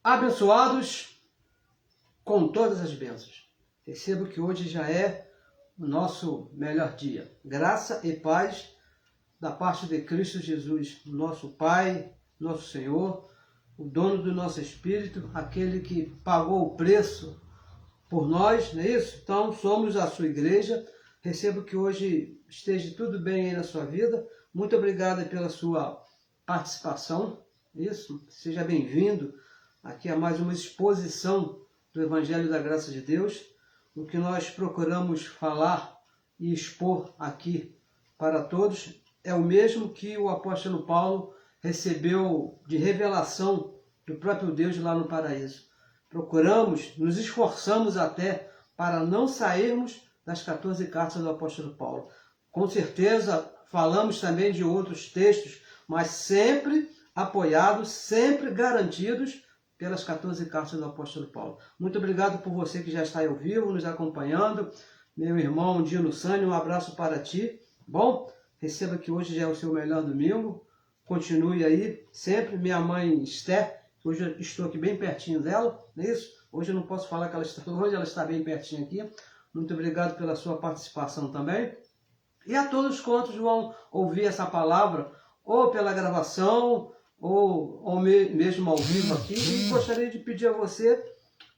abençoados com todas as bênçãos. Percebo que hoje já é o nosso melhor dia. Graça e paz da parte de Cristo Jesus, nosso Pai, nosso Senhor, o dono do nosso espírito, aquele que pagou o preço por nós, não é isso? Então, somos a sua igreja. Recebo que hoje esteja tudo bem aí na sua vida. Muito obrigado pela sua participação. Isso, seja bem-vindo aqui a mais uma exposição do Evangelho da Graça de Deus. O que nós procuramos falar e expor aqui para todos é o mesmo que o apóstolo Paulo recebeu de revelação do próprio Deus lá no paraíso. Procuramos, nos esforçamos até para não sairmos das 14 cartas do apóstolo Paulo. Com certeza falamos também de outros textos, mas sempre apoiados, sempre garantidos pelas 14 cartas do apóstolo Paulo. Muito obrigado por você que já está aí ao vivo, nos acompanhando. Meu irmão Dino Sânio, um abraço para ti. Bom, receba que hoje já é o seu melhor domingo. Continue aí sempre. Minha mãe Esther, hoje eu estou aqui bem pertinho dela, não é isso? Hoje eu não posso falar que ela está longe, ela está bem pertinho aqui. Muito obrigado pela sua participação também. E a todos quantos vão ouvir essa palavra, ou pela gravação, ou mesmo ao vivo aqui, e gostaria de pedir a você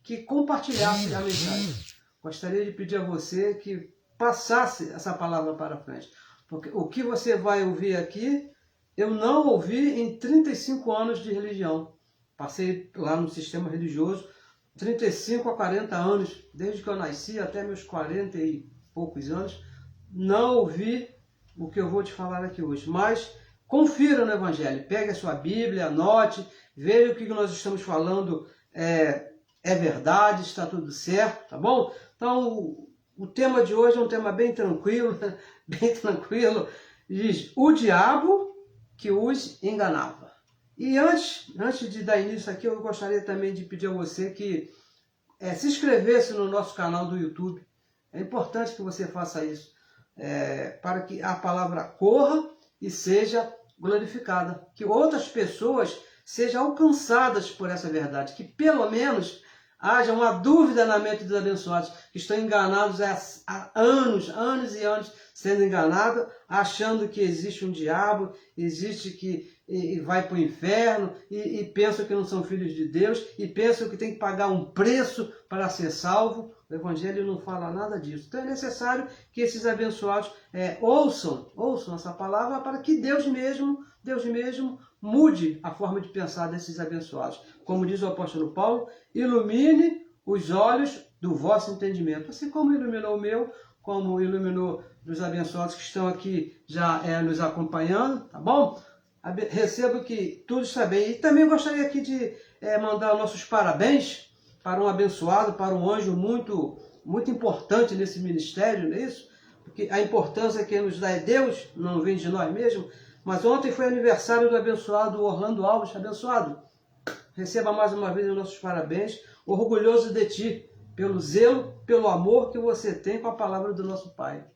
que compartilhasse a mensagem. Gostaria de pedir a você que passasse essa palavra para frente. Porque o que você vai ouvir aqui, eu não ouvi em 35 anos de religião. Passei lá no sistema religioso 35 a 40 anos, desde que eu nasci até meus 40 e poucos anos, não ouvi o que eu vou te falar aqui hoje. Mas confira no Evangelho, pegue a sua Bíblia, anote, veja o que nós estamos falando é verdade, está tudo certo, tá bom? Então, o tema de hoje é um tema bem tranquilo, bem tranquilo. Diz, o diabo que os enganava. E antes de dar início aqui, eu gostaria também de pedir a você que se inscrevesse no nosso canal do YouTube. É importante que você faça isso, para que a palavra corra e seja glorificada. Que outras pessoas sejam alcançadas por essa verdade. Que pelo menos haja uma dúvida na mente dos abençoados, que estão enganados há anos e anos, sendo enganados, achando que existe um diabo, existe que e vai para o inferno, e pensam que não são filhos de Deus, e pensam que tem que pagar um preço para ser salvo. O Evangelho não fala nada disso. Então é necessário que esses abençoados ouçam essa palavra para que Deus mesmo mude a forma de pensar desses abençoados. Como diz o apóstolo Paulo, ilumine os olhos do vosso entendimento. Assim como iluminou o meu, como iluminou dos abençoados que estão aqui já nos acompanhando, tá bom? Recebo que tudo está bem. E também gostaria aqui de mandar nossos parabéns para um abençoado, para um anjo muito, muito importante nesse ministério, não é isso? Porque a importância que nos dá é Deus, não vem de nós mesmos. Mas ontem foi aniversário do abençoado Orlando Alves. Abençoado, receba mais uma vez os nossos parabéns. Orgulhoso de ti, pelo zelo, pelo amor que você tem com a palavra do nosso Pai.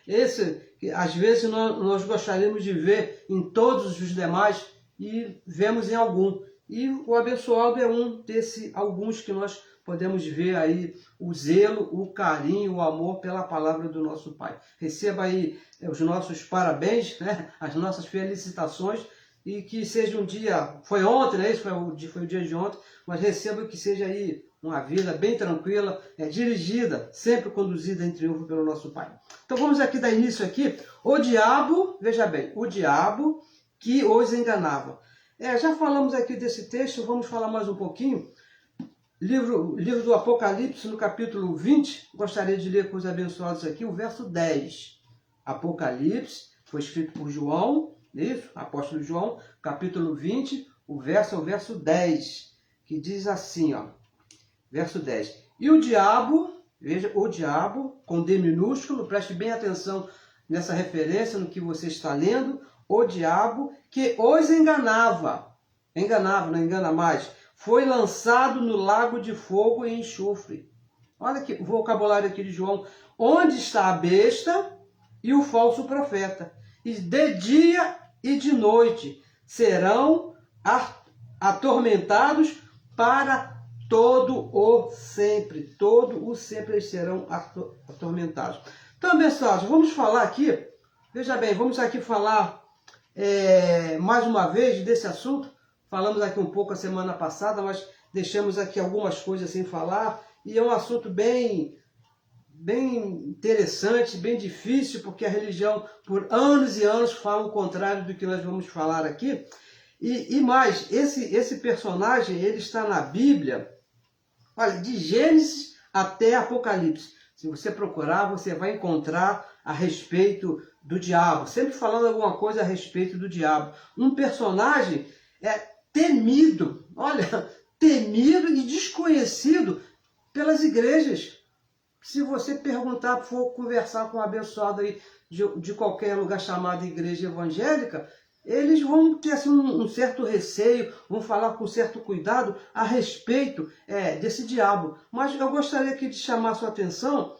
Esse, que às vezes nós gostaríamos de ver em todos os demais e vemos em algum. E o abençoado é um desses alguns que nós podemos ver aí o zelo, o carinho, o amor pela palavra do nosso Pai. Receba aí os nossos parabéns, né? As nossas felicitações, e que seja um dia, foi ontem, né? Isso foi o dia de ontem, mas receba que seja aí uma vida bem tranquila, dirigida, sempre conduzida em triunfo pelo nosso Pai. Então vamos aqui dar início aqui. O diabo, veja bem, o diabo que os enganava. Já falamos aqui desse texto, vamos falar mais um pouquinho. Livro do Apocalipse, no capítulo 20, gostaria de ler com os abençoados aqui o verso 10. Apocalipse, foi escrito por João, isso, apóstolo João, capítulo 20, o verso 10, que diz assim, ó. Verso 10. E o diabo, veja, o diabo, com D minúsculo, preste bem atenção nessa referência, no que você está lendo, o diabo que os enganava, não engana mais, foi lançado no lago de fogo e enxofre. Olha aqui, o vocabulário aqui de João. Onde está a besta e o falso profeta? E de dia e de noite serão atormentados para todo o sempre eles serão atormentados. Então, abençoados, vamos falar aqui, veja bem, vamos aqui falar mais uma vez desse assunto. Falamos aqui um pouco a semana passada, mas deixamos aqui algumas coisas sem falar, e é um assunto bem interessante, bem difícil, porque a religião, por anos e anos, fala o contrário do que nós vamos falar aqui. E mais, esse personagem, ele está na Bíblia, olha, de Gênesis até Apocalipse. Se você procurar, você vai encontrar a respeito do diabo, sempre falando alguma coisa a respeito do diabo. Um personagem temido, olha, temido e desconhecido pelas igrejas. Se você perguntar, for conversar com um abençoado aí de qualquer lugar chamado igreja evangélica, eles vão ter assim, um certo receio, vão falar com certo cuidado a respeito desse diabo. Mas eu gostaria aqui de chamar a sua atenção,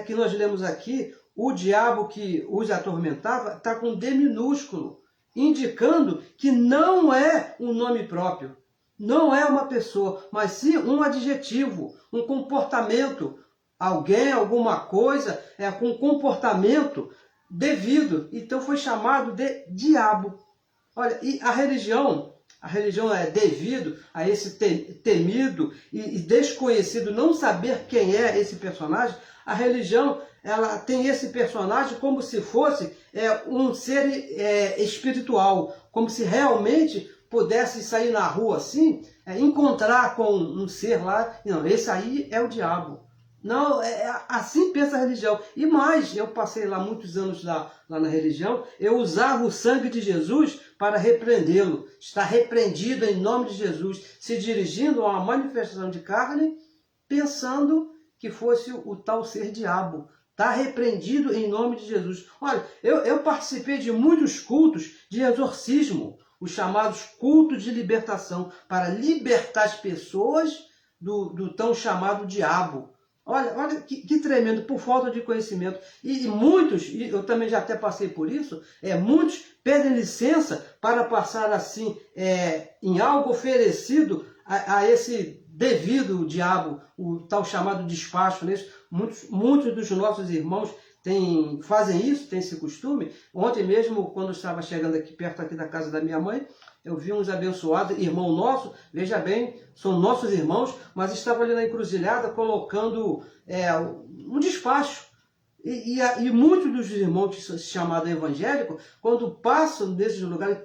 que nós lemos aqui, o diabo que os atormentava está com D minúsculo, indicando que não é um nome próprio, não é uma pessoa, mas sim um adjetivo, um comportamento, alguém, alguma coisa, com comportamento devido. Então foi chamado de diabo. Olha, e a religião é devido a esse temido e desconhecido, não saber quem é esse personagem. A religião, ela tem esse personagem como se fosse um ser espiritual, como se realmente pudesse sair na rua assim, encontrar com um ser lá. Não, esse aí é o diabo. Não, assim pensa a religião. E mais, eu passei lá muitos anos lá na religião, eu usava o sangue de Jesus para repreendê-lo. Está repreendido em nome de Jesus, se dirigindo a uma manifestação de carne, pensando que fosse o tal ser diabo. Está repreendido em nome de Jesus. Olha, eu participei de muitos cultos de exorcismo, os chamados cultos de libertação, para libertar as pessoas do tão chamado diabo. Olha que tremendo, por falta de conhecimento. E muitos, e eu também já até passei por isso, muitos pedem licença para passar assim em algo oferecido a esse devido diabo, o tal chamado despacho. Né? Muitos dos nossos irmãos fazem isso, têm esse costume. Ontem mesmo, quando eu estava chegando aqui perto aqui da casa da minha mãe, eu vi uns abençoados, irmão nosso, veja bem, são nossos irmãos, mas estavam ali na encruzilhada colocando um despacho. E muitos dos irmãos que são chamados evangélicos, quando passam desses lugares,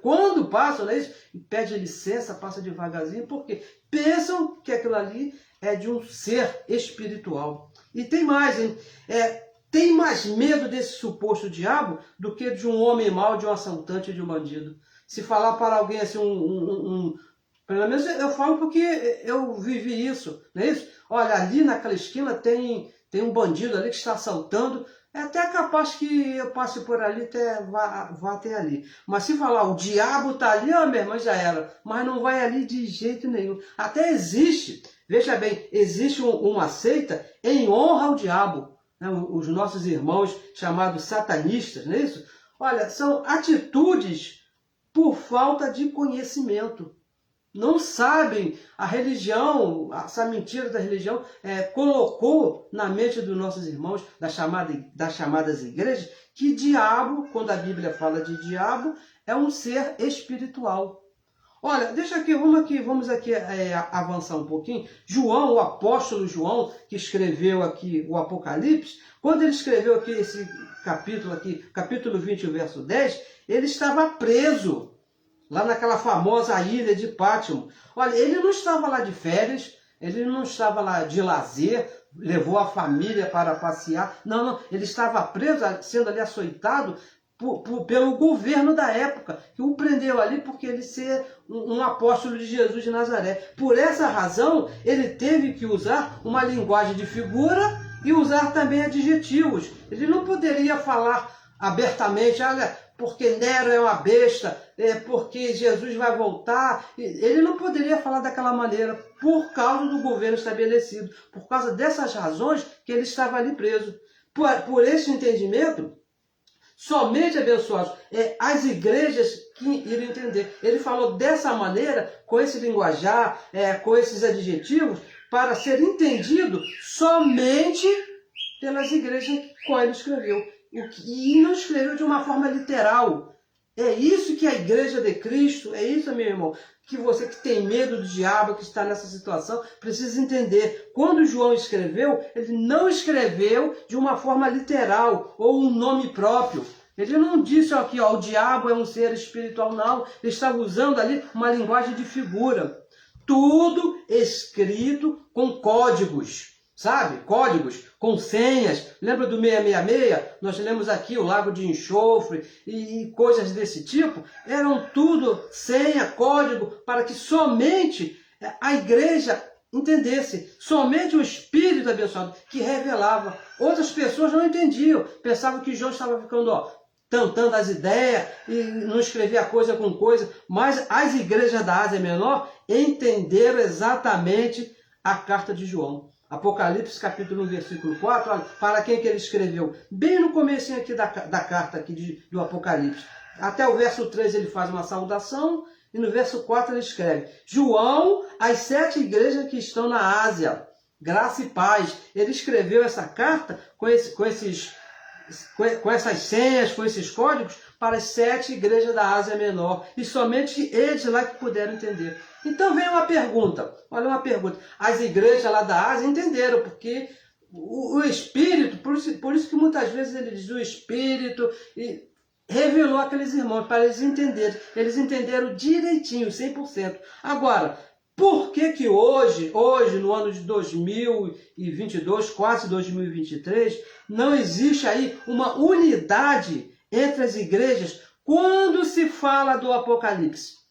pedem licença, passa devagarzinho, porque pensam que aquilo ali é de um ser espiritual. E tem mais, hein? Tem mais medo desse suposto diabo do que de um homem mau, de um assaltante, de um bandido. Se falar para alguém assim, pelo menos eu falo porque eu vivi isso, não é isso? Olha, ali naquela esquina tem um bandido ali que está assaltando, é até capaz que eu passe por ali, vá até ali. Mas se falar, o diabo está ali, meu irmão, já era. Mas não vai ali de jeito nenhum. Até existe, veja bem, existe uma seita em honra ao diabo. Né? Os nossos irmãos chamados satanistas, não é isso? Olha, são atitudes por falta de conhecimento. Não sabem, a religião, essa mentira da religião, colocou na mente dos nossos irmãos das chamadas igrejas, que diabo, quando a Bíblia fala de diabo, é um ser espiritual. Olha, vamos aqui avançar um pouquinho. João, o apóstolo João, que escreveu aqui o Apocalipse, quando ele escreveu aqui esse capítulo 20, verso 10, ele estava preso lá naquela famosa ilha de Pátimo. Olha, ele não estava lá de férias, ele não estava lá de lazer, levou a família para passear. Não, ele estava preso, sendo ali açoitado pelo governo da época, que o prendeu ali porque ele ser um apóstolo de Jesus de Nazaré. Por essa razão, ele teve que usar uma linguagem de figura e usar também adjetivos. Ele não poderia falar abertamente, olha, porque Nero é uma besta, porque Jesus vai voltar. Ele não poderia falar daquela maneira por causa do governo estabelecido, por causa dessas razões que ele estava ali preso. Por esse entendimento, somente, abençoados, as igrejas que iriam entender. Ele falou dessa maneira, com esse linguajar, com esses adjetivos, para ser entendido somente pelas igrejas que ele escreveu. E não escreveu de uma forma literal. É isso que a igreja de Cristo, é isso, meu irmão, que você que tem medo do diabo, que está nessa situação, precisa entender. Quando João escreveu, ele não escreveu de uma forma literal, ou um nome próprio. Ele não disse aqui, o diabo é um ser espiritual, não. Ele estava usando ali uma linguagem de figura. Tudo escrito com códigos, sabe? Códigos, com senhas. Lembra do 666? Nós lemos aqui o lago de enxofre e coisas desse tipo. Eram tudo senha, código, para que somente a igreja entendesse. Somente o Espírito abençoado que revelava. Outras pessoas não entendiam. Pensavam que João estava ficando, tentando as ideias e não escrevia coisa com coisa. Mas as igrejas da Ásia Menor entenderam exatamente a carta de João. Apocalipse capítulo 1, versículo 4, olha, para quem que ele escreveu? Bem no comecinho aqui da carta aqui do Apocalipse. Até o verso 3 ele faz uma saudação, e no verso 4 ele escreve: João, as 7 igrejas que estão na Ásia, graça e paz. Ele escreveu essa carta com essas senhas, com esses códigos, para as 7 igrejas da Ásia Menor. E somente eles lá que puderam entender. Então vem uma pergunta, olha uma pergunta. As igrejas lá da Ásia entenderam, porque o Espírito, por isso que muitas vezes ele diz o Espírito, e revelou aqueles irmãos para eles entenderem. Eles entenderam direitinho, 100%. Agora, por que hoje, no ano de 2022, quase 2023, não existe aí uma unidade entre as igrejas quando se fala do Apocalipse?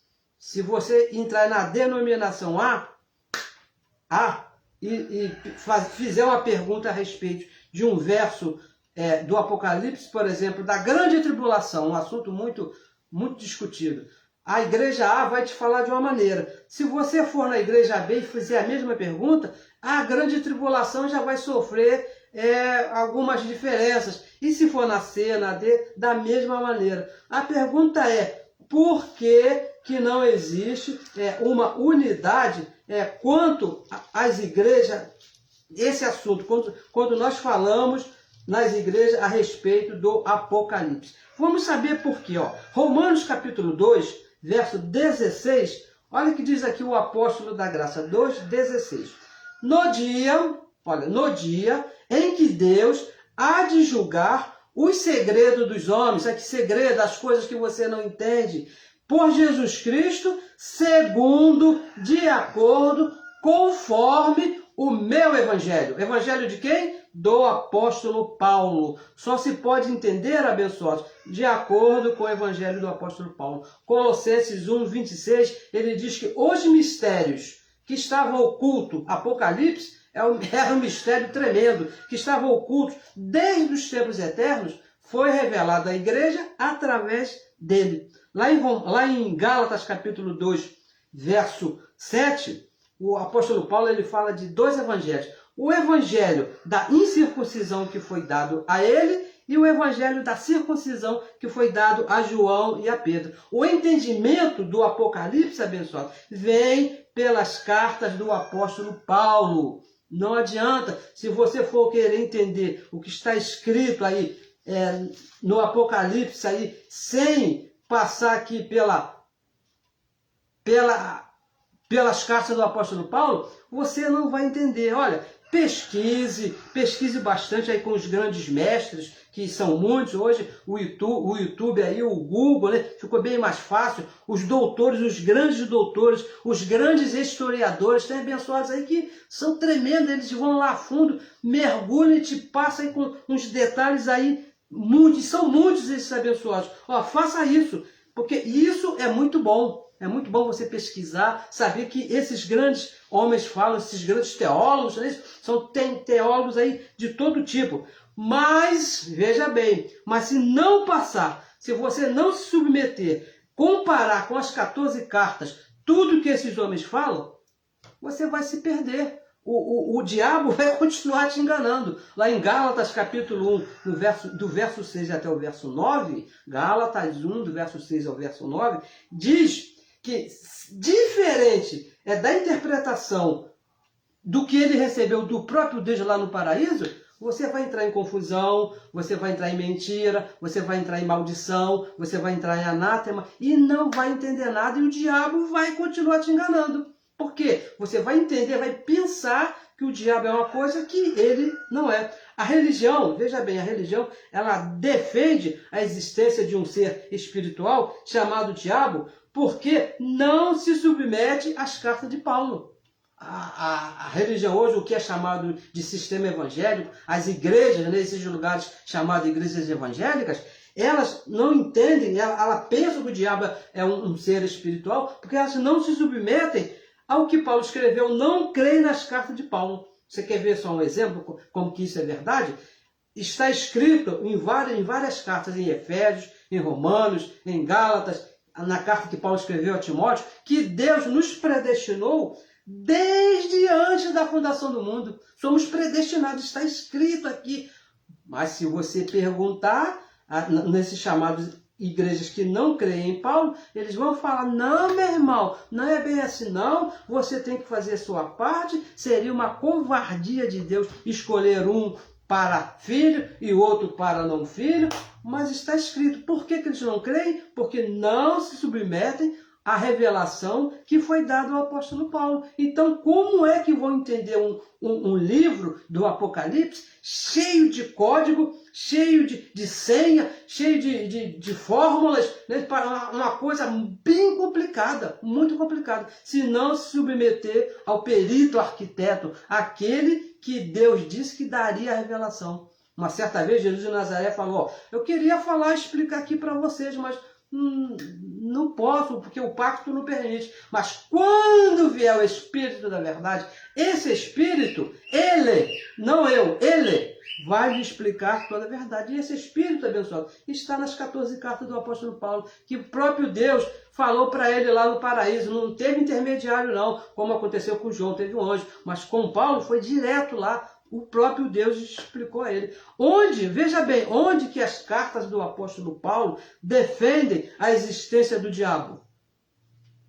Se você entrar na denominação e fizer uma pergunta a respeito de um verso do Apocalipse, por exemplo, da grande tribulação, um assunto muito, muito discutido, a igreja A vai te falar de uma maneira. Se você for na igreja B e fizer a mesma pergunta, a grande tribulação já vai sofrer algumas diferenças. E se for na C, na D, da mesma maneira. A pergunta é: por que não existe uma unidade quanto às igrejas, esse assunto, quando nós falamos nas igrejas a respeito do Apocalipse? Vamos saber por quê. Romanos capítulo 2, verso 16, olha o que diz aqui o apóstolo da graça, 2,16. No dia em que Deus há de julgar os segredos dos homens, que segredo, as coisas que você não entende, por Jesus Cristo, segundo, de acordo, conforme o meu evangelho. Evangelho de quem? Do apóstolo Paulo. Só se pode entender, abençoados, de acordo com o evangelho do apóstolo Paulo. Colossenses 1, 26, ele diz que os mistérios que estavam ocultos, Apocalipse, era um mistério tremendo, que estava oculto desde os tempos eternos, foi revelado à igreja através dele. Lá em Gálatas capítulo 2, verso 7, o apóstolo Paulo ele fala de 2 evangelhos. O evangelho da incircuncisão que foi dado a ele e o evangelho da circuncisão que foi dado a João e a Pedro. O entendimento do Apocalipse, abençoado, vem pelas cartas do apóstolo Paulo. Não adianta, se você for querer entender o que está escrito aí no Apocalipse, aí, sem passar aqui pelas cartas do apóstolo Paulo, você não vai entender. Olha, pesquise bastante aí com os grandes mestres, que são muitos hoje, o YouTube aí, o Google, né? Ficou bem mais fácil. Os doutores, os grandes doutores, os grandes historiadores, tem abençoados aí que são tremendos, eles vão lá a fundo, mergulham e te passam aí com uns detalhes aí, são muitos esses abençoados. Faça isso, porque isso é muito bom. É muito bom você pesquisar, saber que esses grandes homens falam, esses grandes teólogos, tem teólogos aí de todo tipo. Mas, veja bem, se não passar, se você não se submeter, comparar com as 14 cartas, tudo que esses homens falam, você vai se perder. o diabo vai continuar te enganando. Lá em Gálatas capítulo 1, do verso 6 até o verso 9, Gálatas 1, do verso 6 ao verso 9, diz que diferente da interpretação do que ele recebeu do próprio Deus lá no paraíso, você vai entrar em confusão, você vai entrar em mentira, você vai entrar em maldição, você vai entrar em anátema e não vai entender nada e o diabo vai continuar te enganando. Por quê? Você vai entender, vai pensar que o diabo é uma coisa que ele não é. A religião, veja bem, a religião, ela defende a existência de um ser espiritual chamado diabo porque não se submete às cartas de Paulo. A religião hoje, o que é chamado de sistema evangélico, as igrejas, nesses lugares chamados igrejas evangélicas, elas não entendem, ela pensa que o diabo é um ser espiritual, porque elas não se submetem ao que Paulo escreveu, não creem nas cartas de Paulo. Você quer ver só um exemplo, como que isso é verdade? Está escrito em várias cartas, em Efésios, em Romanos, em Gálatas, na carta que Paulo escreveu a Timóteo, que Deus nos predestinou desde antes da fundação do mundo. Somos predestinados, está escrito aqui. Mas se você perguntar nesses chamados igrejas que não creem em Paulo, eles vão falar, não, meu irmão, não é bem assim não, você tem que fazer a sua parte, seria uma covardia de Deus escolher um para filho e outro para não filho, mas está escrito. Por que eles não creem? Porque não se submetem a revelação que foi dada ao apóstolo Paulo. Então, como é que vão entender um livro do Apocalipse cheio de código, cheio de senha, cheio de fórmulas, né? Uma coisa bem complicada, muito complicada, se não se submeter ao perito arquiteto, aquele que Deus disse que daria a revelação. Uma certa vez, Jesus de Nazaré falou, eu queria explicar aqui para vocês, mas não posso, porque o pacto não permite. Mas quando vier o Espírito da verdade, esse Espírito, ele, não eu, ele vai lhe explicar toda a verdade. E esse Espírito abençoado está nas 14 cartas do apóstolo Paulo, que o próprio Deus falou para ele lá no paraíso. Não teve intermediário não, como aconteceu com João, teve um anjo. Mas com Paulo foi direto lá. O próprio Deus explicou a ele. Veja bem, onde que as cartas do apóstolo Paulo defendem a existência do diabo?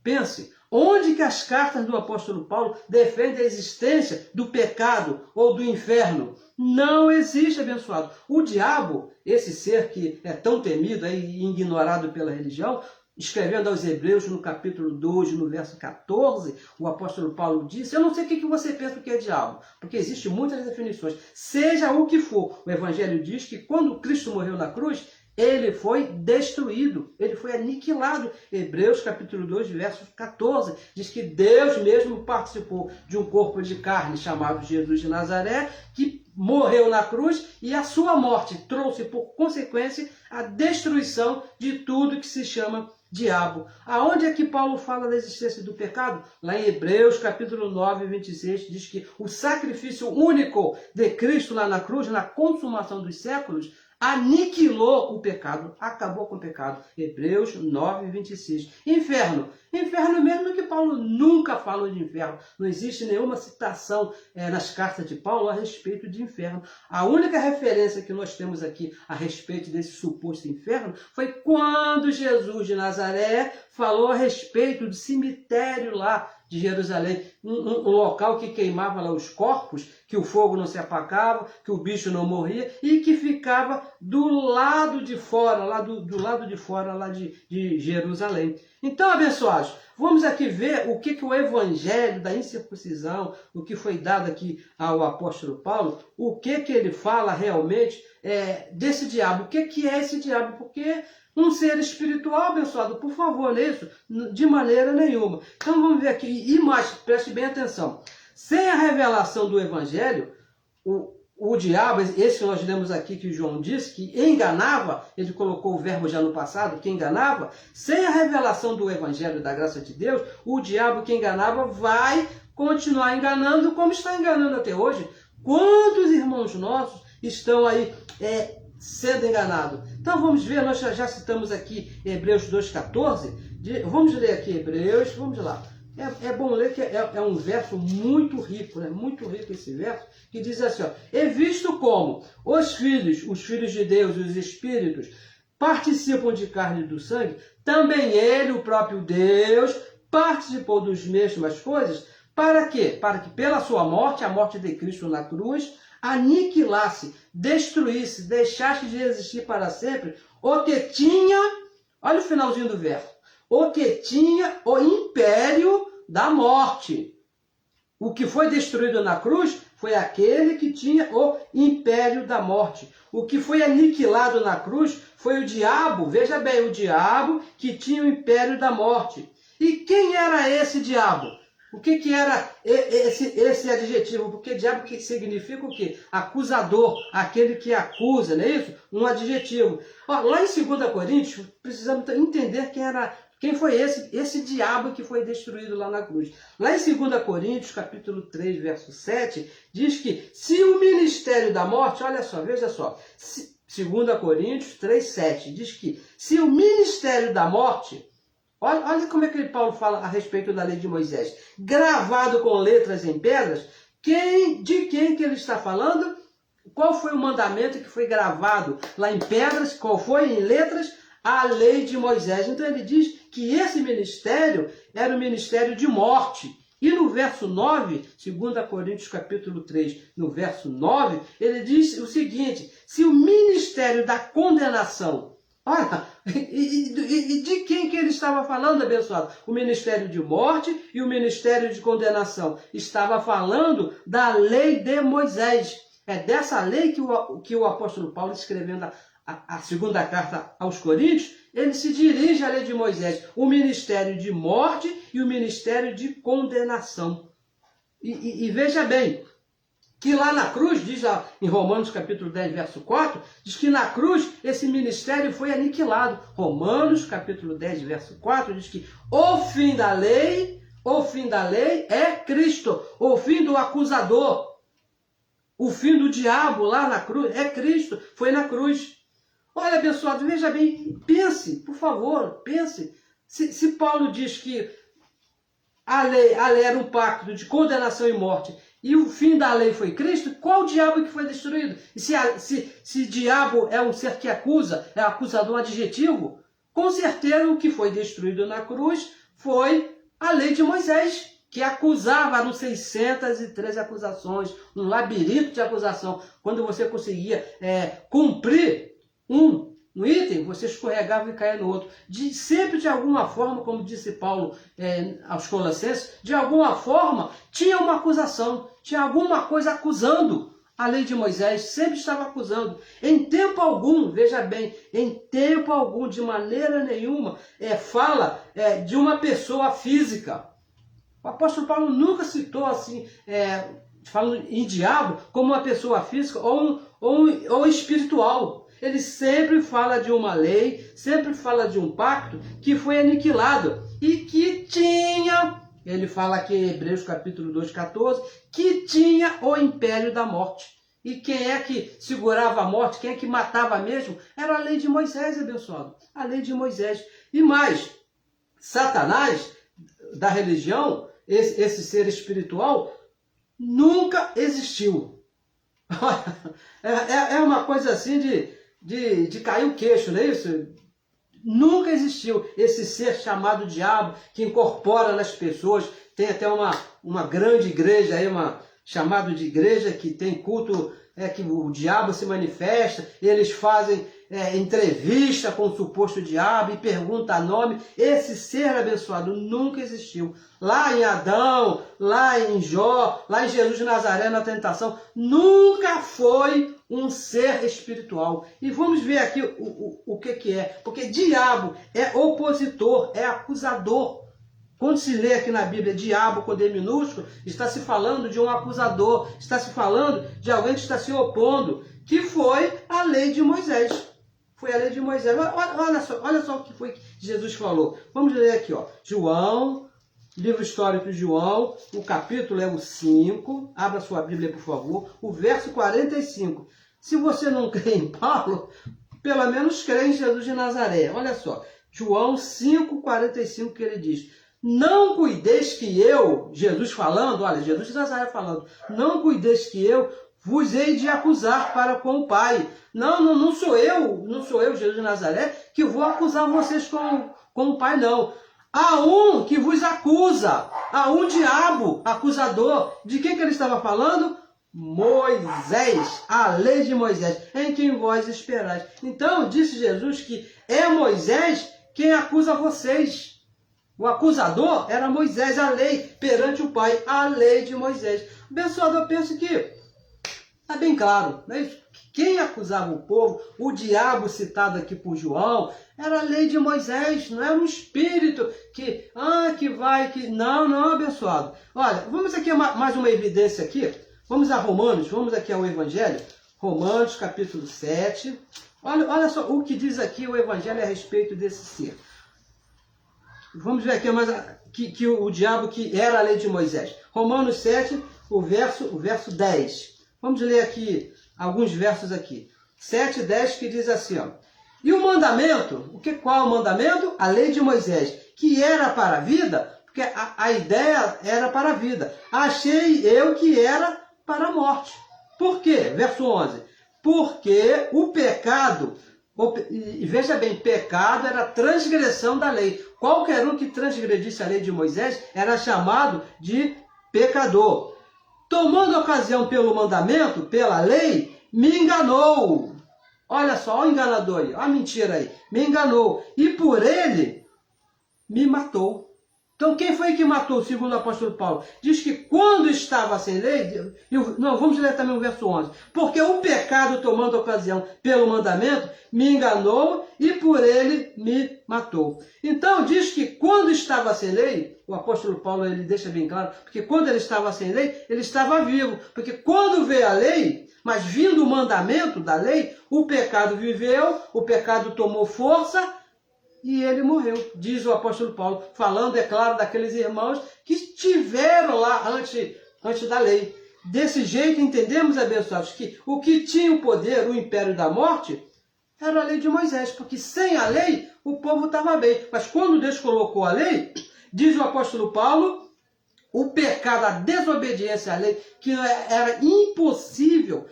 Pense, onde que as cartas do apóstolo Paulo defendem a existência do pecado ou do inferno? Não existe, abençoado. O diabo, esse ser que é tão temido e ignorado pela religião, escrevendo aos Hebreus no capítulo 2, no verso 14, o apóstolo Paulo disse, eu não sei o que você pensa que é diabo, porque existem muitas definições, seja o que for, o Evangelho diz que quando Cristo morreu na cruz, ele foi destruído, ele foi aniquilado. Hebreus capítulo 2, verso 14, diz que Deus mesmo participou de um corpo de carne chamado Jesus de Nazaré, que morreu na cruz e a sua morte trouxe por consequência a destruição de tudo que se chama diabo. Aonde é que Paulo fala da existência do pecado? Lá em Hebreus capítulo 9, 26, diz que o sacrifício único de Cristo lá na cruz, na consumação dos séculos, aniquilou o pecado, acabou com o pecado. Hebreus 9, 26. Inferno. Inferno mesmo que Paulo nunca falou de inferno. Não existe nenhuma citação nas cartas de Paulo a respeito de inferno. A única referência que nós temos aqui a respeito desse suposto inferno foi quando Jesus de Nazaré falou a respeito do cemitério lá de Jerusalém, um local que queimava lá os corpos, que o fogo não se apagava, que o bicho não morria e que ficava do lado de fora, lá do lado de fora lá de Jerusalém. Então, abençoados, vamos aqui ver o que o evangelho da incircuncisão, o que foi dado aqui ao apóstolo Paulo, o que ele fala realmente desse diabo. O que é esse diabo? Porque um ser espiritual, abençoado, por favor, lê isso de maneira nenhuma. Então vamos ver aqui, e mais, preste bem atenção. Sem a revelação do evangelho, o diabo, esse que nós lemos aqui que João disse, que enganava, ele colocou o verbo já no passado, que enganava, sem a revelação do evangelho da graça de Deus, o diabo que enganava vai continuar enganando como está enganando até hoje. Quantos irmãos nossos estão aí sendo enganados? Então vamos ver, nós já citamos aqui Hebreus 2,14, vamos ler aqui Hebreus, vamos lá. É bom ler que é um verso muito rico, né? Muito rico esse verso, que diz assim, ó, é visto como os filhos de Deus, os espíritos, participam de carne e do sangue, também ele, o próprio Deus, participou das mesmas coisas, para quê? Para que pela sua morte, a morte de Cristo na cruz, aniquilasse, destruísse, deixasse de existir para sempre o que tinha, olha o finalzinho do verso, o que tinha o império da morte. O que foi destruído na cruz foi aquele que tinha o império da morte. O que foi aniquilado na cruz foi o diabo, veja bem, o diabo que tinha o império da morte. E quem era esse diabo? O que era esse adjetivo? Porque diabo que significa o quê? Acusador, aquele que acusa, não é isso? Um adjetivo. Ó, lá em 2 Coríntios, precisamos entender quem foi esse diabo que foi destruído lá na cruz. Lá em 2 Coríntios, capítulo 3, verso 7, diz que se o ministério da morte, olha só, veja só, 2 Coríntios 3, 7, diz que se o ministério da morte, olha como é que Paulo fala a respeito da lei de Moisés, gravado com letras em pedras, de quem que ele está falando? Qual foi o mandamento que foi gravado lá em pedras? Qual foi em letras? A lei de Moisés. Então ele diz que esse ministério era o ministério de morte. E no verso 9, 2 Coríntios capítulo 3, no verso 9, ele diz o seguinte, se o ministério da condenação, olha, e de quem que ele estava falando, abençoado? O ministério de morte e o ministério de condenação. Estava falando da lei de Moisés. É dessa lei que o apóstolo Paulo, escrevendo a segunda carta aos Coríntios, ele se dirige à lei de Moisés, o ministério de morte e o ministério de condenação. E veja bem, que lá na cruz, diz lá em Romanos capítulo 10, verso 4, diz que na cruz esse ministério foi aniquilado. Romanos capítulo 10, verso 4, diz que o fim da lei é Cristo, o fim do acusador, o fim do diabo lá na cruz é Cristo, foi na cruz. Olha, abençoado, veja bem, pense, por favor, pense. Se Paulo diz que a lei era um pacto de condenação e morte, e o fim da lei foi Cristo, qual o diabo que foi destruído? E se diabo é um ser que acusa, é acusador, um adjetivo, com certeza o que foi destruído na cruz foi a lei de Moisés, que acusava, eram 613 acusações, um labirinto de acusação. Quando você conseguia cumprir um item, você escorregava e caía no outro. Sempre de alguma forma, como disse Paulo aos Colossenses, de alguma forma tinha uma acusação, tinha alguma coisa acusando. A lei de Moisés sempre estava acusando. Em tempo algum, veja bem, em tempo algum, de maneira nenhuma, fala de uma pessoa física. O apóstolo Paulo nunca citou assim, falando em diabo, como uma pessoa física ou espiritual. Ele sempre fala de uma lei, sempre fala de um pacto que foi aniquilado e que tinha, ele fala aqui em Hebreus capítulo 2, 14, que tinha o império da morte. E quem é que segurava a morte, quem é que matava mesmo? Era a lei de Moisés, abençoado. A lei de Moisés. E mais, Satanás, da religião, esse ser espiritual, nunca existiu. É uma coisa assim de cair o queixo, não é isso? Nunca existiu esse ser chamado diabo, que incorpora nas pessoas. Tem até uma grande igreja aí, chamada de igreja, que tem culto, que o diabo se manifesta, e eles fazem entrevista com o suposto diabo e pergunta nome. Esse ser abençoado nunca existiu. Lá em Adão, lá em Jó, lá em Jesus de Nazaré na tentação, nunca foi um ser espiritual. E vamos ver aqui o que é. Porque diabo é opositor, é acusador. Quando se lê aqui na Bíblia diabo com D minúsculo, está se falando de um acusador, está se falando de alguém que está se opondo, que foi a lei de Moisés. Foi a lei de Moisés. Olha só o que foi que Jesus falou. Vamos ler aqui, ó. João, livro histórico de João, o capítulo é o 5. Abra sua Bíblia, por favor. O verso 45. Se você não crê em Paulo, pelo menos crê em Jesus de Nazaré. Olha só. João 5, 45, que ele diz: não cuideis que eu, Jesus falando, olha, Jesus de Nazaré falando, não cuideis que eu vos hei de acusar para com o Pai. Não sou eu, Jesus de Nazaré, que vou acusar vocês com o Pai, não. Há um que vos acusa, há um diabo acusador. De quem que ele estava falando? Moisés, a lei de Moisés, em quem vós esperais. Então, disse Jesus que é Moisés quem acusa vocês. O acusador era Moisés, a lei perante o Pai, a lei de Moisés. Abençoado, eu penso que está bem claro, não é isso? Quem acusava o povo, o diabo citado aqui por João, era a lei de Moisés, não era um espírito que Não, abençoado. Olha, vamos aqui a mais uma evidência aqui. Vamos a Romanos, vamos aqui ao Evangelho. Romanos, capítulo 7. Olha só o que diz aqui o Evangelho a respeito desse ser. Vamos ver aqui mais que o diabo que era a lei de Moisés. Romanos 7, o verso 10. Vamos ler aqui alguns versos aqui. 7, 10, que diz assim, ó. E o mandamento, qual é o mandamento? A lei de Moisés, que era para a vida, porque a ideia era para a vida. Achei eu que era para a morte. Por quê? Verso 11. Porque o pecado, e veja bem, pecado era transgressão da lei. Qualquer um que transgredisse a lei de Moisés era chamado de pecador. Tomando ocasião pelo mandamento, pela lei, me enganou. Olha só, olha o enganador aí, olha a mentira aí. Me enganou. E por ele, me matou. Então, quem foi que matou, segundo o apóstolo Paulo? Diz que quando estava sem lei... vamos ler também o verso 11. Porque o pecado, tomando ocasião pelo mandamento, me enganou e por ele me matou. Então, diz que quando estava sem lei, o apóstolo Paulo ele deixa bem claro, porque quando ele estava sem lei, ele estava vivo. Porque quando veio a lei, mas vindo o mandamento da lei, o pecado viveu, o pecado tomou força, e ele morreu, diz o apóstolo Paulo, falando, é claro, daqueles irmãos que estiveram lá antes da lei. Desse jeito, entendemos, abençoados, que o que tinha o poder, o império da morte, era a lei de Moisés, porque sem a lei, o povo estava bem. Mas quando Deus colocou a lei, diz o apóstolo Paulo, o pecado, a desobediência à lei, que era impossível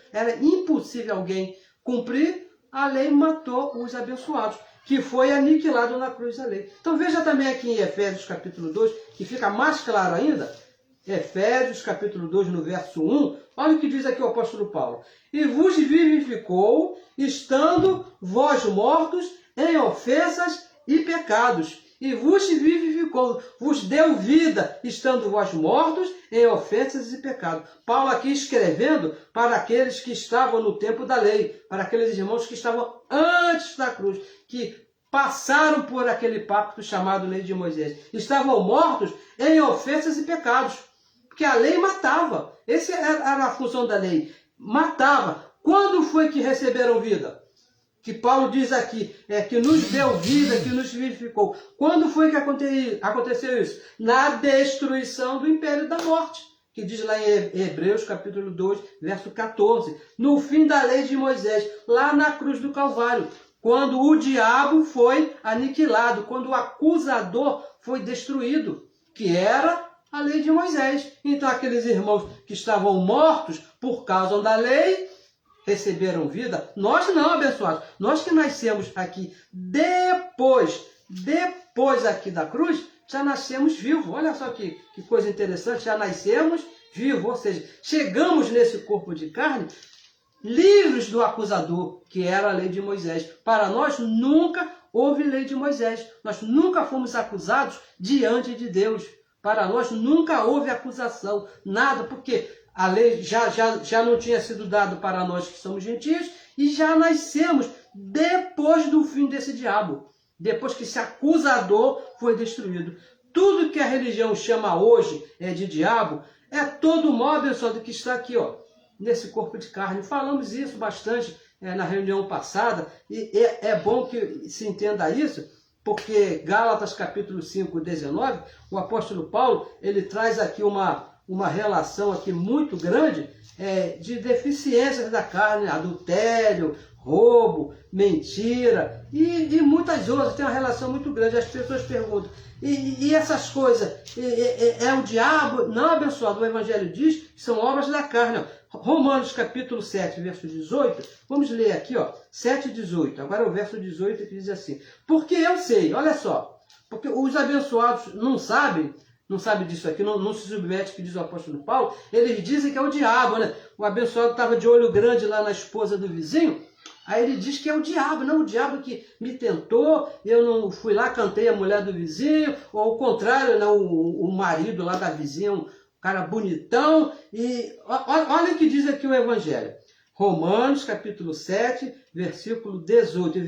alguém cumprir, a lei matou os abençoados, que foi aniquilado na cruz da lei. Então veja também aqui em Efésios capítulo 2, que fica mais claro ainda, Efésios capítulo 2, no verso 1, olha o que diz aqui o apóstolo Paulo. E vos vivificou, estando vós mortos em ofensas e pecados. E vos vivificou, vos deu vida, estando vós mortos em ofensas e pecados. Paulo aqui escrevendo para aqueles que estavam no tempo da lei, para aqueles irmãos que estavam antes da cruz, que passaram por aquele pacto chamado Lei de Moisés. Estavam mortos em ofensas e pecados, porque a lei matava. Essa era a função da lei, matava. Quando foi que receberam vida? Que Paulo diz aqui, que nos deu vida, que nos vivificou. Quando foi que aconteceu isso? Na destruição do império da morte, que diz lá em Hebreus capítulo 2, verso 14. No fim da lei de Moisés, lá na cruz do Calvário, quando o diabo foi aniquilado, quando o acusador foi destruído, que era a lei de Moisés. Então aqueles irmãos que estavam mortos por causa da lei, receberam vida. Nós não, abençoados. Nós que nascemos aqui depois aqui da cruz, já nascemos vivos. Olha só que coisa interessante, já nascemos vivos, ou seja, chegamos nesse corpo de carne livres do acusador, que era a lei de Moisés. Para nós nunca houve lei de Moisés. Nós nunca fomos acusados diante de Deus. Para nós nunca houve acusação, nada, porque a lei já não tinha sido dada para nós que somos gentios e já nascemos depois do fim desse diabo, depois que esse acusador foi destruído. Tudo que a religião chama hoje de diabo é todo o mal, abençoado, que está aqui, ó, nesse corpo de carne. Falamos isso bastante na reunião passada e é bom que se entenda isso, porque Gálatas capítulo 5, 19, o apóstolo Paulo ele traz aqui uma uma relação aqui muito grande de deficiências da carne, adultério, roubo, mentira e muitas outras. Tem uma relação muito grande. As pessoas perguntam, e essas coisas, é o diabo? Não, abençoado, o Evangelho diz que são obras da carne. Romanos capítulo 7, verso 18, vamos ler aqui, 7 e 18. Agora o verso 18 que diz assim: porque eu sei, olha só, porque os abençoados não sabem disso aqui, não se submete, que diz o apóstolo Paulo. Eles dizem que é o diabo, né? O abençoado estava de olho grande lá na esposa do vizinho, aí ele diz que é o diabo, não, o diabo que me tentou, eu não fui lá, cantei a mulher do vizinho, ou ao contrário, né, o marido lá da vizinha, um cara bonitão. E olha o que diz aqui o Evangelho. Romanos capítulo 7, versículo 18.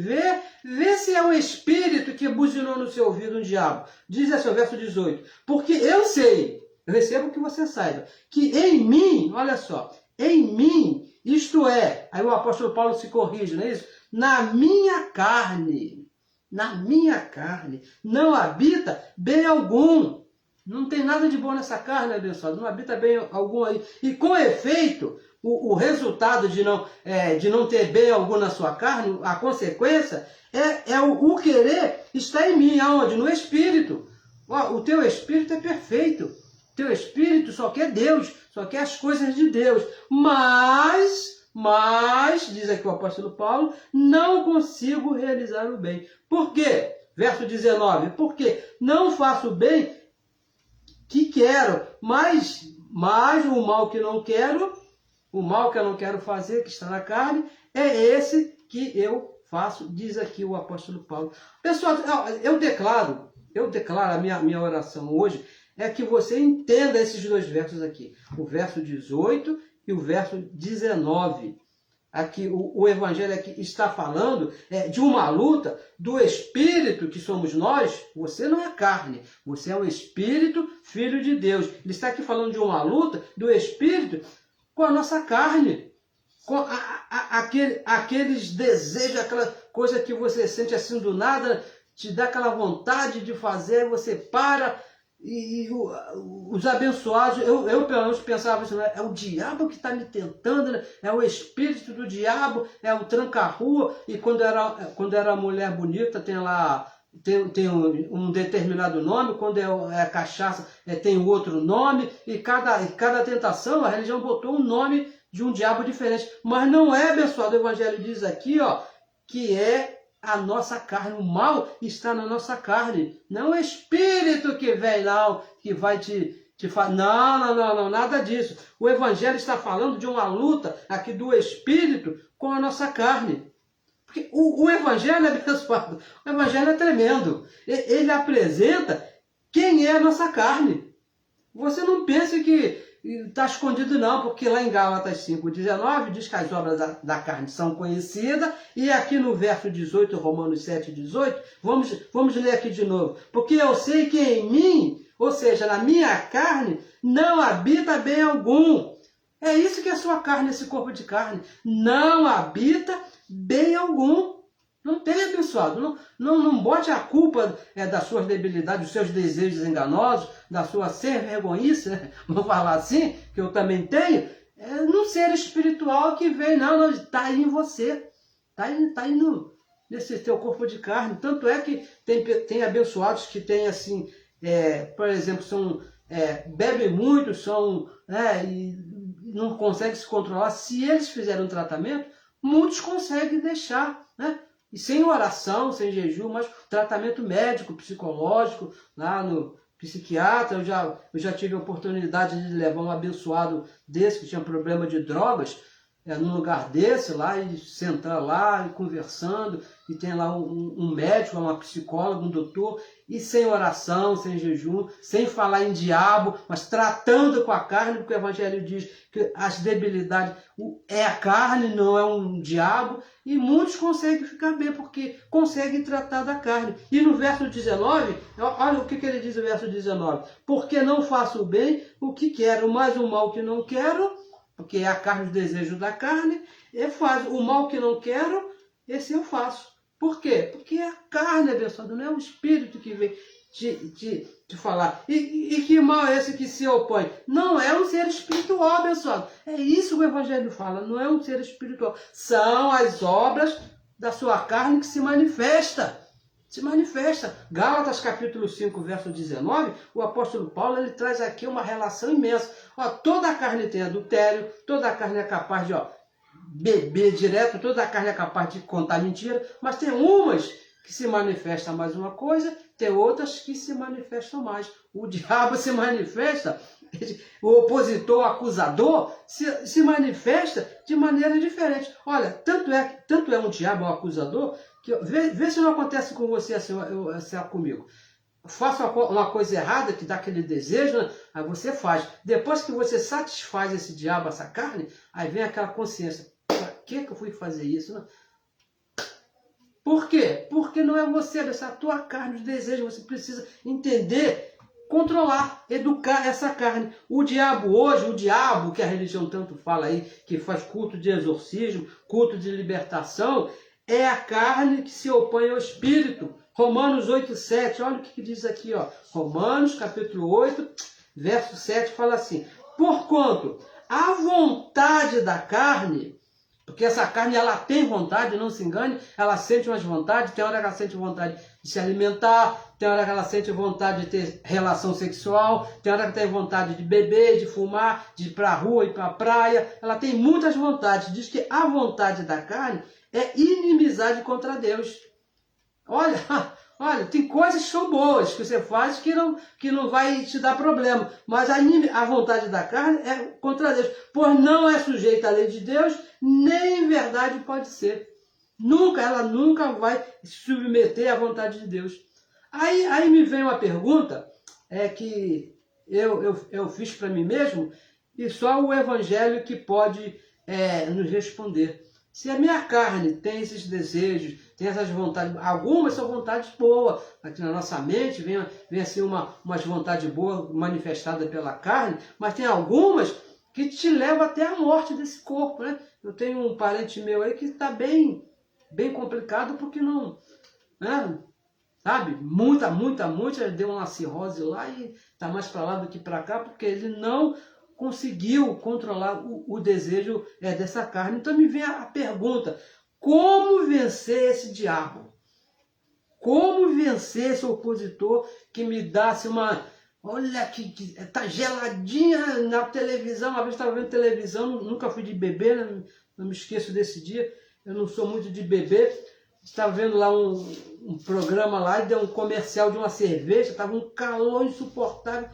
Vê se é o espírito que buzinou no seu ouvido um diabo. Diz assim, o verso 18. Porque eu sei, eu recebo que você saiba, que em mim, olha só, em mim, isto é, aí o apóstolo Paulo se corrige, não é isso? Na minha carne, não habita bem algum. Não tem nada de bom nessa carne, abençoado, não habita bem algum aí. E com efeito, o resultado de não ter bem algum na sua carne, a consequência é o querer está em mim. Aonde? No Espírito. O teu Espírito é perfeito. O teu Espírito só quer Deus, só quer as coisas de Deus. Mas, diz aqui o apóstolo Paulo, não consigo realizar o bem. Por quê? Verso 19. Porque não faço o bem que quero, mas o mal que não quero, o mal que eu não quero fazer, que está na carne, é esse que eu faço, diz aqui o apóstolo Paulo. Pessoal, eu declaro a minha oração hoje, é que você entenda esses dois versos aqui, o verso 18 e o verso 19. Aqui o Evangelho aqui está falando de uma luta do Espírito, que somos nós. Você não é carne, você é um Espírito, Filho de Deus. Ele está aqui falando de uma luta do Espírito com a nossa carne, com aqueles desejos, aquela coisa que você sente assim do nada, te dá aquela vontade de fazer, você para. E os abençoados, eu pelo menos pensava assim, é o diabo que está me tentando, né? É o espírito do diabo, é o tranca-rua. E quando era mulher bonita, tem lá tem um determinado nome, quando é cachaça tem outro nome, e cada tentação, a religião botou um nome de um diabo diferente. Mas não é, abençoado, o Evangelho diz aqui, que é a nossa carne, o mal está na nossa carne. Não o espírito que vem lá, que vai te falar. Não, nada disso. O Evangelho está falando de uma luta aqui do espírito com a nossa carne. Porque o Evangelho é abençoado. O Evangelho é tremendo. Ele apresenta quem é a nossa carne. Você não pense que está escondido não, porque lá em Gálatas 5,19 diz que as obras da carne são conhecidas, e aqui no verso 18, Romanos 7,18, vamos ler aqui de novo. Porque eu sei que em mim, ou seja, na minha carne, não habita bem algum. É isso que é a sua carne, esse corpo de carne. Não habita bem algum. Não tem, abençoado. Não bote a culpa das suas debilidades, dos seus desejos enganosos, da sua sem-vergonhice, né? Vamos falar assim, que eu também tenho. No ser espiritual que vem, não, está aí em você. Está aí nesse teu corpo de carne. Tanto é que tem abençoados que têm assim, por exemplo, bebem muito, e não conseguem se controlar. Se eles fizerem um tratamento, muitos conseguem deixar, né? E sem oração, sem jejum, mas tratamento médico, psicológico, lá no psiquiatra. Eu já tive a oportunidade de levar um abençoado desse, que tinha problema de drogas, num lugar desse, lá, e sentar lá, e conversando, e tem lá um médico, uma psicóloga, um doutor, e sem oração, sem jejum, sem falar em diabo, mas tratando com a carne, porque o Evangelho diz que as debilidades é a carne, não é um diabo, e muitos conseguem ficar bem, porque conseguem tratar da carne. E no verso 19, olha o que ele diz no verso 19, porque não faço o bem o que quero, mas o mal que não quero, porque é a carne, os desejos da carne, eu faço. O mal que não quero, esse eu faço. Por quê? Porque é a carne, abençoado, não é o espírito que vem te te falar. E que mal é esse que se opõe? Não é um ser espiritual, abençoado. É isso que o Evangelho fala, não é um ser espiritual. São as obras da sua carne que se manifesta. Se manifesta. Gálatas capítulo 5, verso 19, o apóstolo Paulo ele traz aqui uma relação imensa. Ó, toda a carne tem adultério, toda a carne é capaz de beber direto, toda a carne é capaz de contar mentira, mas tem umas que se manifestam mais uma coisa, tem outras que se manifestam mais. O diabo se manifesta, o opositor, o acusador, se manifesta de maneira diferente. Olha, tanto é um diabo, um acusador, que vê se não acontece com você assim comigo. Faça uma coisa errada, que dá aquele desejo, né? Aí você faz. Depois que você satisfaz esse diabo, essa carne, aí vem aquela consciência. Para que eu fui fazer isso? Né? Por quê? Porque não é você, essa tua carne, os desejos. Você precisa entender, controlar, educar essa carne. O diabo hoje, o diabo que a religião tanto fala aí, que faz culto de exorcismo, culto de libertação, é a carne que se opõe ao espírito. Romanos 8, 7, olha o que diz aqui, ó. Romanos capítulo 8, verso 7, fala assim: porquanto a vontade da carne, porque essa carne ela tem vontade, não se engane, ela sente umas vontades, tem hora que ela sente vontade de se alimentar, tem hora que ela sente vontade de ter relação sexual, tem hora que tem vontade de beber, de fumar, de ir para a rua, ir para a praia, ela tem muitas vontades. Diz que a vontade da carne é inimizade contra Deus. Olha, tem coisas que são boas, que você faz que não vai te dar problema. Mas a vontade da carne é contra Deus. Pois não é sujeita à lei de Deus, nem em verdade pode ser. Ela nunca vai se submeter à vontade de Deus. Aí me vem uma pergunta que eu fiz para mim mesmo, e só o Evangelho que pode nos responder. Se a minha carne tem esses desejos, tem essas vontades, algumas são vontades boas, aqui na nossa mente vem assim umas vontades boas manifestadas pela carne, mas tem algumas que te levam até a morte desse corpo, né? Eu tenho um parente meu aí que está bem complicado porque não, né? Sabe? Muita, deu uma cirrose lá e está mais para lá do que para cá, porque ele não conseguiu controlar o desejo dessa carne. Então me vem a pergunta: como vencer esse diabo? Como vencer esse opositor que me dá assim, olha que tá geladinha na televisão? Uma vez estava vendo televisão, nunca fui de beber, né? Não me esqueço desse dia, eu não sou muito de beber. Estava vendo lá um programa lá e deu um comercial de uma cerveja, estava um calor insuportável.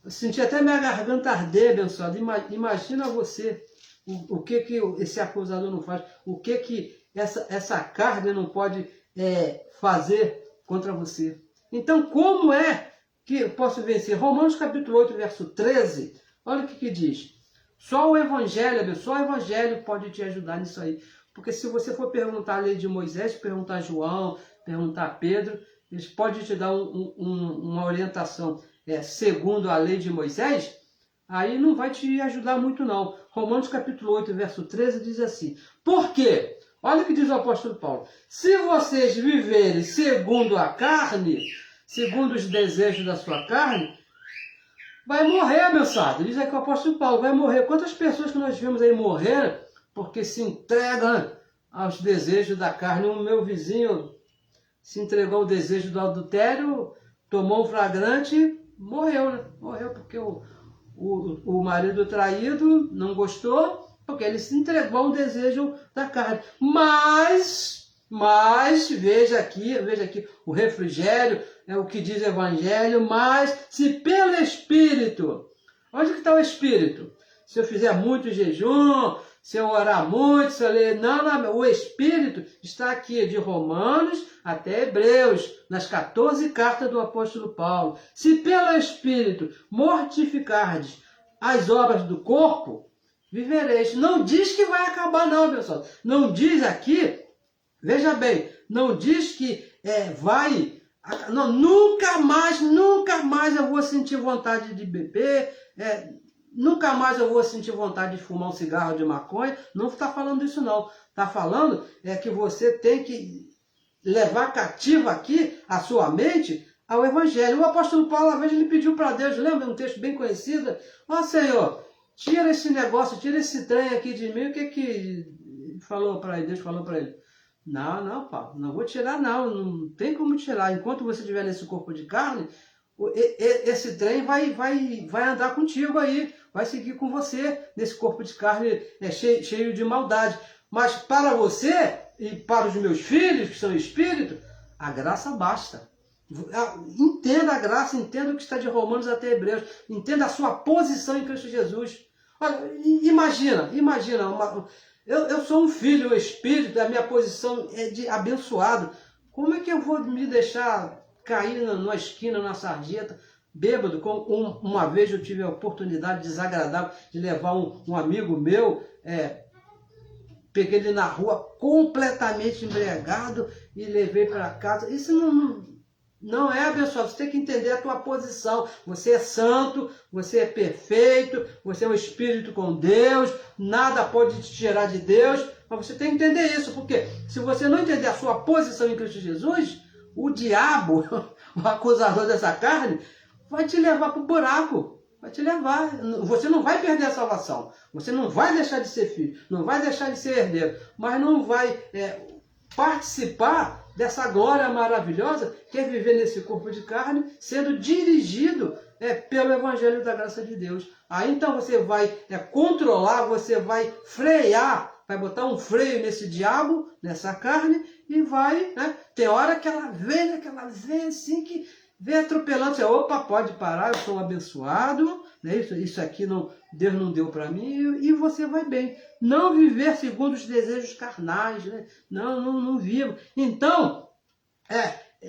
Eu senti até minha garganta arder, abençoado. Imagina você, o que esse acusador não faz, o que essa carne não pode fazer contra você. Então, como é que eu posso vencer? Romanos capítulo 8, verso 13, olha o que diz. Só o Evangelho, só o Evangelho pode te ajudar nisso aí. Porque se você for perguntar a lei de Moisés, perguntar a João, perguntar a Pedro, eles podem te dar uma orientação segundo a lei de Moisés, aí não vai te ajudar muito não. Romanos capítulo 8, verso 13 diz assim: por quê? Olha o que diz o apóstolo Paulo: se vocês viverem segundo a carne, segundo os desejos da sua carne, vai morrer, abençoado. Diz aqui o apóstolo Paulo, vai morrer. Quantas pessoas que nós vimos aí morrer porque se entregam aos desejos da carne? O meu vizinho se entregou ao desejo do adultério, tomou um flagrante, morreu, né? Morreu porque o marido traído não gostou, porque ele se entregou ao desejo da carne. Mas veja aqui o refrigério, é o que diz o Evangelho, mas se pelo Espírito, onde que está o Espírito? Se eu fizer muito jejum, se eu orar muito, se eu ler... Não, o Espírito está aqui, de Romanos até Hebreus, nas 14 cartas do apóstolo Paulo. Se pelo Espírito mortificardes as obras do corpo, vivereis. Não diz que vai acabar não, pessoal. Não diz aqui, veja bem, não diz que vai... Não, nunca mais eu vou sentir vontade de beber, nunca mais eu vou sentir vontade de fumar um cigarro de maconha. Não está falando isso não. Está falando que você tem que levar cativa aqui a sua mente ao Evangelho. O apóstolo Paulo, uma vez, ele pediu para Deus, lembra um texto bem conhecido? Ó Senhor, tira esse negócio, tira esse trem aqui de mim. O que falou para ele? Deus falou para ele: não, Paulo, não vou tirar não tem como tirar. Enquanto você estiver nesse corpo de carne, esse trem vai andar contigo aí, vai seguir com você nesse corpo de carne cheio de maldade. Mas para você e para os meus filhos, que são espírito, a graça basta. Entenda a graça, entenda o que está de Romanos até Hebreus, entenda a sua posição em Cristo Jesus. Olha, imagina, eu sou um filho, espírito, a minha posição é de abençoado. Como é que eu vou me deixar cair numa esquina, numa sarjeta, bêbado? Uma vez eu tive a oportunidade desagradável de levar um amigo meu, peguei ele na rua completamente embriagado e levei para casa. Isso não é abençoado. Você tem que entender a tua posição. Você é santo, você é perfeito, você é um espírito com Deus, nada pode te tirar de Deus, mas você tem que entender isso, porque se você não entender a sua posição em Cristo Jesus, o diabo, o acusador dessa carne, vai te levar para o buraco. Vai te levar. Você não vai perder a salvação. Você não vai deixar de ser filho. Não vai deixar de ser herdeiro. Mas não vai participar dessa glória maravilhosa que é viver nesse corpo de carne, sendo dirigido pelo Evangelho da graça de Deus. Aí então você vai controlar, você vai frear, vai botar um freio nesse diabo, nessa carne, e vai, tem hora que ela vem assim, que vem atropelando, você, opa, pode parar, eu sou um abençoado, né? Isso aqui Deus não deu para mim, e você vai bem. Não viver segundo os desejos carnais, né? Não vivo. Então,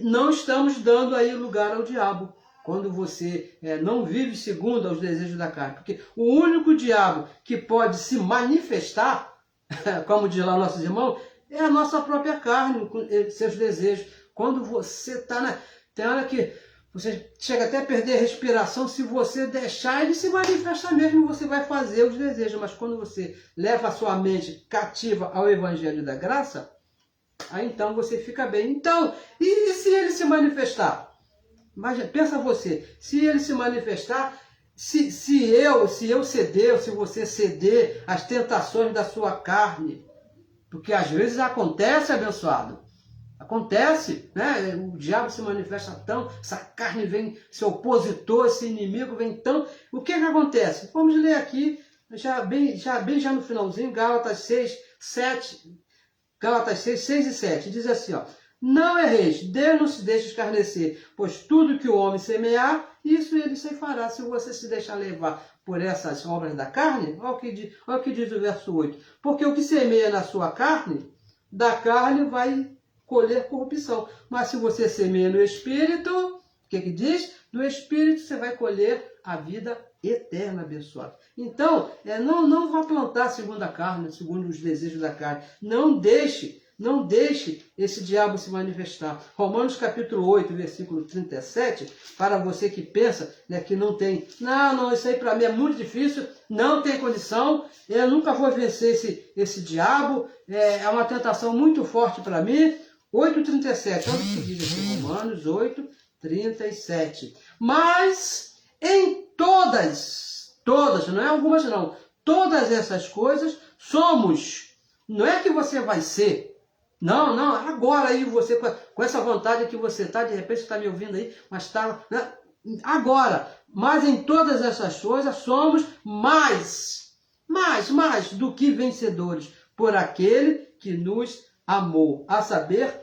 não estamos dando aí lugar ao diabo, quando você não vive segundo os desejos da carne. Porque o único diabo que pode se manifestar, como diz lá nossos irmãos, é a nossa própria carne, seus desejos. Quando você está tem hora que você chega até a perder a respiração, se você deixar, ele se manifesta mesmo, você vai fazer os desejos. Mas quando você leva a sua mente cativa ao Evangelho da Graça, aí então você fica bem. Então, e se ele se manifestar? Mas pensa você, se ele se manifestar, se eu ceder, ou se você ceder às tentações da sua carne, porque às vezes acontece, abençoado, acontece, né? O diabo se manifesta tão, essa carne vem, seu opositor, esse inimigo vem tão... O que acontece? Vamos ler aqui, já no finalzinho, Gálatas 6, 6 e 7, diz assim, ó: não erreis, Deus não se deixa escarnecer, pois tudo que o homem semear, isso ele ceifará. Se você se deixar levar por essas obras da carne, olha o que diz o verso 8, porque o que semeia na sua carne, da carne vai colher corrupção. Mas se você semeia no Espírito, o que diz? Do Espírito você vai colher a vida eterna, abençoado. Então, não vá plantar segundo a carne, segundo os desejos da carne. Não deixe esse diabo se manifestar. Romanos capítulo 8, versículo 37, para você que pensa, né, que não tem, não, isso aí para mim é muito difícil, não tem condição, eu nunca vou vencer esse diabo, é uma tentação muito forte para mim. 8,37, olha o que diz aqui, Romanos 8,37. Mas em todas, não é algumas não, todas essas coisas somos, não é que você vai ser, não, agora aí você, com essa vontade que você está, de repente você está me ouvindo aí, mas está, né, agora, mas em todas essas coisas somos mais do que vencedores, por aquele que nos amou, a saber,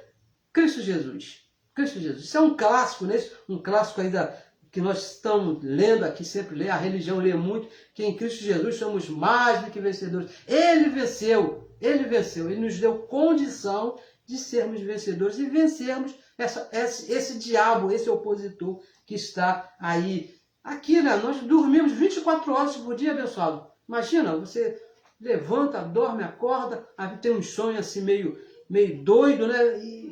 Cristo Jesus. Cristo Jesus. Isso é um clássico, né? Um clássico ainda que nós estamos lendo aqui, sempre lê, a religião lê muito, que em Cristo Jesus somos mais do que vencedores. Ele venceu, ele nos deu condição de sermos vencedores e vencermos esse diabo, esse opositor que está aí. Aqui, né? Nós dormimos 24 horas por dia, abençoado. Imagina, você levanta, dorme, acorda, aí tem um sonho assim meio doido, né? E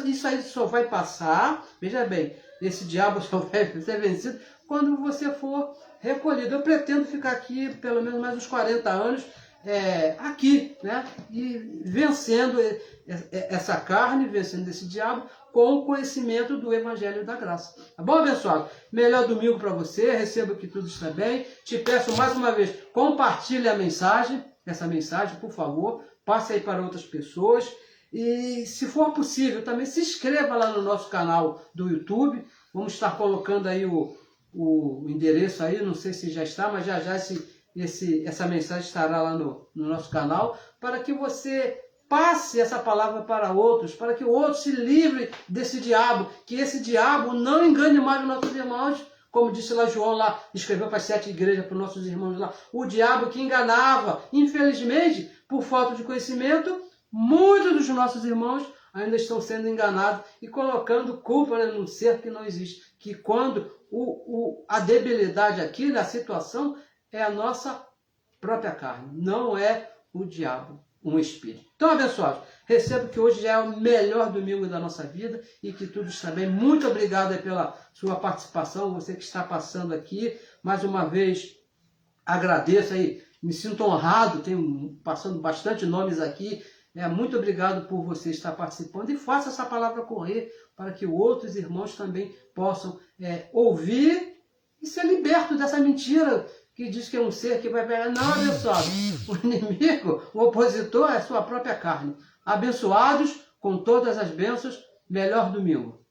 isso aí só vai passar, veja bem, esse diabo só vai ser vencido quando você for recolhido. Eu pretendo ficar aqui pelo menos mais uns 40 anos, aqui, né? E vencendo essa carne, vencendo esse diabo, com o conhecimento do Evangelho da Graça. Tá bom, abençoado? Melhor domingo para você, receba que tudo está bem. Te peço mais uma vez, compartilhe a mensagem, essa mensagem, por favor, passe aí para outras pessoas. E, se for possível, também se inscreva lá no nosso canal do YouTube. Vamos estar colocando aí o endereço aí, não sei se já está, mas já essa mensagem estará lá no nosso canal, para que você passe essa palavra para outros, para que o outro se livre desse diabo, que esse diabo não engane mais os nossos irmãos, como disse lá João, lá, escreveu para as 7 igrejas, para os nossos irmãos lá, o diabo que enganava, infelizmente, por falta de conhecimento, muitos dos nossos irmãos ainda estão sendo enganados e colocando culpa, né, num ser que não existe, que quando a debilidade aqui na situação é a nossa própria carne, não é o diabo, um espírito. Então, abençoados, recebo que hoje já é o melhor domingo da nossa vida e que tudo está bem. Muito obrigado aí pela sua participação, você que está passando aqui. Mais uma vez, agradeço aí, me sinto honrado, tenho passando bastante nomes aqui. Muito obrigado por você estar participando e faça essa palavra correr para que outros irmãos também possam ouvir e ser libertos dessa mentira que diz que é um ser que vai pegar. Não, abençoado. O inimigo, o opositor é a sua própria carne. Abençoados com todas as bênçãos. Melhor domingo.